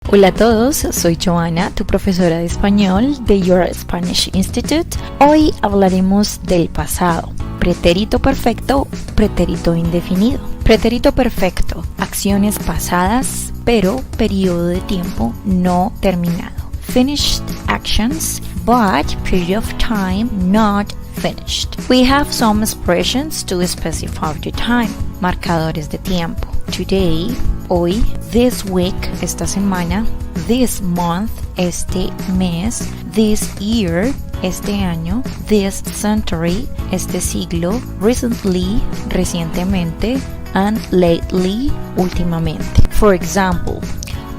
Hola a todos, soy Joana, tu profesora de español de Your Spanish Institute. Hoy hablaremos del pasado. Pretérito perfecto, pretérito indefinido. Pretérito perfecto, acciones pasadas, pero periodo de tiempo no terminado. Finished actions, but period of time not finished. We have some expressions to specify the time. Marcadores de tiempo. Today, hoy, this week, esta semana, this month, este mes, this year, este año, this century, este siglo, recently, recientemente, and lately, últimamente. For example,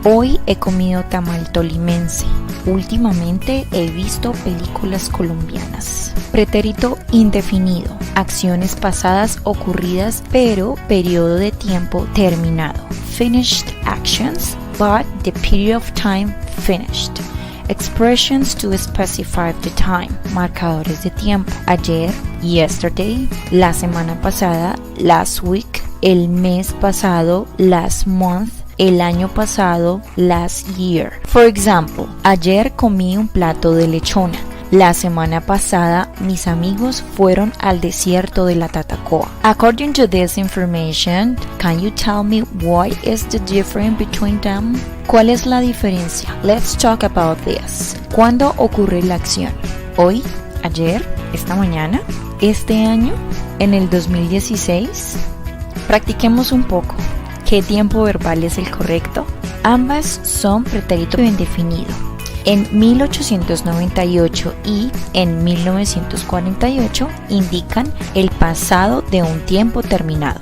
hoy he comido tamal tolimense. Últimamente he visto películas colombianas. Pretérito indefinido. Acciones pasadas ocurridas pero periodo de tiempo terminado. Finished actions, but the period of time finished. Expressions to specify the time. Marcadores de tiempo. Ayer, yesterday, la semana pasada, last week, el mes pasado, last month, el año pasado, last year. For example, ayer comí un plato de lechona. La semana pasada, mis amigos fueron al desierto de la Tatacoa. According to this information, can you tell me what is the difference between them? ¿Cuál es la diferencia? Let's talk about this. ¿Cuándo ocurre la acción? ¿Hoy? ¿Ayer? ¿Esta mañana? ¿Este año? ¿En el 2016? Practiquemos un poco. ¿Qué tiempo verbal es el correcto? Ambas son pretérito indefinido. En 1898 y en 1948 indican el pasado de un tiempo terminado.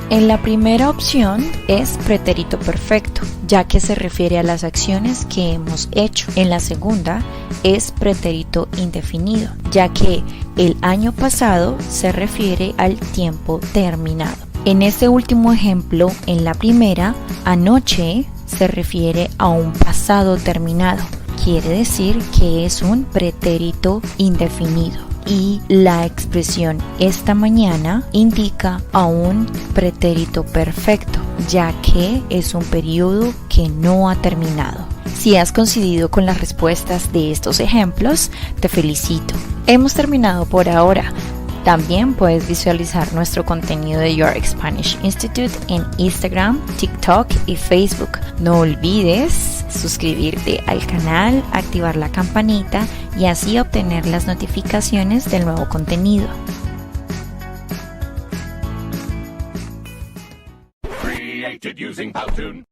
En la primera opción es pretérito perfecto, ya que se refiere a las acciones que hemos hecho. En la segunda es pretérito indefinido, ya que el año pasado se refiere al tiempo terminado. En este último ejemplo, en la primera, anoche se refiere a un pasado terminado. Quiere decir que es un pretérito indefinido. Y la expresión esta mañana indica a un pretérito perfecto, ya que es un periodo que no ha terminado. Si has coincidido con las respuestas de estos ejemplos, te felicito. Hemos terminado por ahora. También puedes visualizar nuestro contenido de Your Spanish Institute en Instagram, TikTok y Facebook. No olvides suscribirte al canal, activar la campanita y así obtener las notificaciones del nuevo contenido. Created using Powtoon.